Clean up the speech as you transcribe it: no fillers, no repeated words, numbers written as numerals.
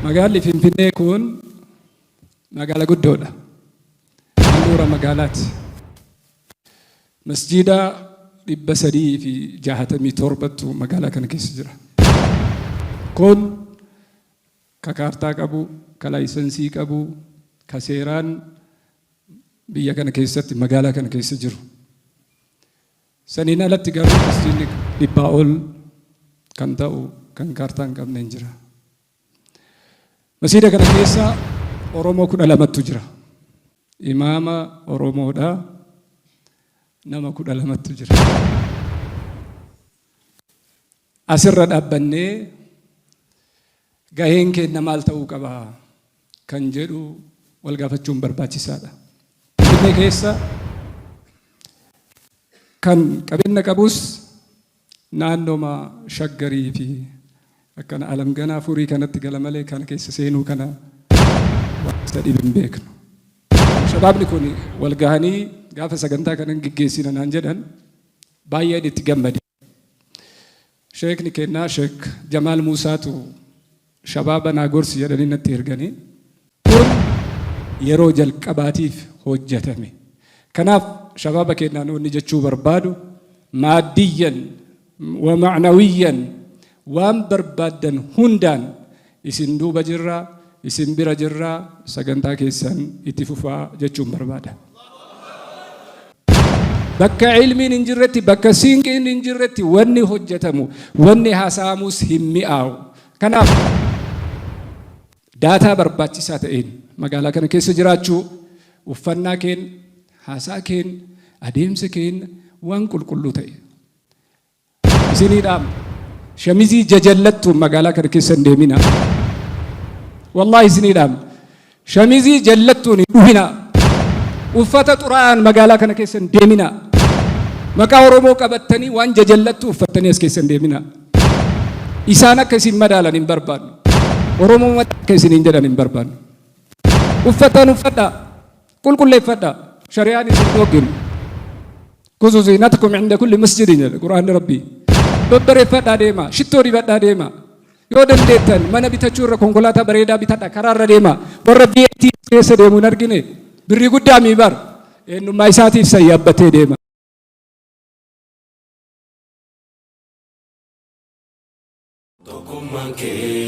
Magaalli Finfinnee kun magaala guddoodha. Handhuura magaalaati. Masjiida 367 magaalaa kana keessa jira. Kun ka kaartaa qabu, ka laayisensii qabu, ka seeraan biyya kana keessatti magaalaa kana keessa jiru. Saniin alatti garuu masjiidni 100 ol kan ta'u kan kaartaa hin qabne jira. Masjiida kana keessa Oromoo 12tu jira. Imaama Oromoodha. Nama 12tu jira. Asirra dhaabbannee gaheen keenya maal ta'uu qaba kan jedhu wal gaafachuun barbaachisaadha. Finfinnee keessa kan qabeenya qabus naannooma Shaggarii fi akkana Alamganaa Furii kanatti gala malee kana keessa seenuu kana wanta dhibin beeknu. Shabaabni kun wal gahanii gaafa sagantaa kanan gaggeessina naan jedhan baay'een itti gammade. Sheekni kennaa Sheek Jamaal Muusaatu shabaaba naa gorsi jedhanii natti erganii kun yeroo jalqabaatiif hojjetame. Kanaaf shabaaba kennaan wanni jechuu barbaadu maaddiyan wa ma'nawiyyan waan barbaadan hundaan isin duuba jirraa, isin bira jirraa, sagantaa keessan itti fufaa jechuun barbaada. Bakka ilmiin hin jirretti, bakka siinqiin hin jirretti wanni hojjetamu, wanni haasa'amus hin mi'aawu. Kanaaf daataa barbaachisaa ta'een magaalaa kana keessa jiraachuu, uffannaa keen, haasaa keen, adeemsa keen waan qulqulluu ta'e. Isiniidhaam shamizii jajallattuun magaalaa kana keessa hin deemina. Wallahi isiniidhaam shamizii jallattuun hin dhufina. Uffata xuraa'aan magaalaa kana keessa hin deemina. Maqaa Oromoo qabattanii waan jajallattu uffattanii as keessa hin deemina. Isaan akka isin madaalan hin barbaannu. Oromoo akka isin hin jedhan hin barbaannu. Uffataan uffadhaa, qulqulleeffadhaa. Shari'aan isin dhogginu. Khuzuu ziinatakum inda kulli masjidin jedha Quraanni Rabbii. Babbareeffadhaa deema, shittoo dibadhaa deema. Yoo dandeettan mana bitachuu irra konkolaataa bareedaa bitadha karaarra deema. Warra biyyattii keessa deemu hin argine birrii guddaa miibar eenyummaa isaatiif sayyaabbatee deema. Tokkummaan kee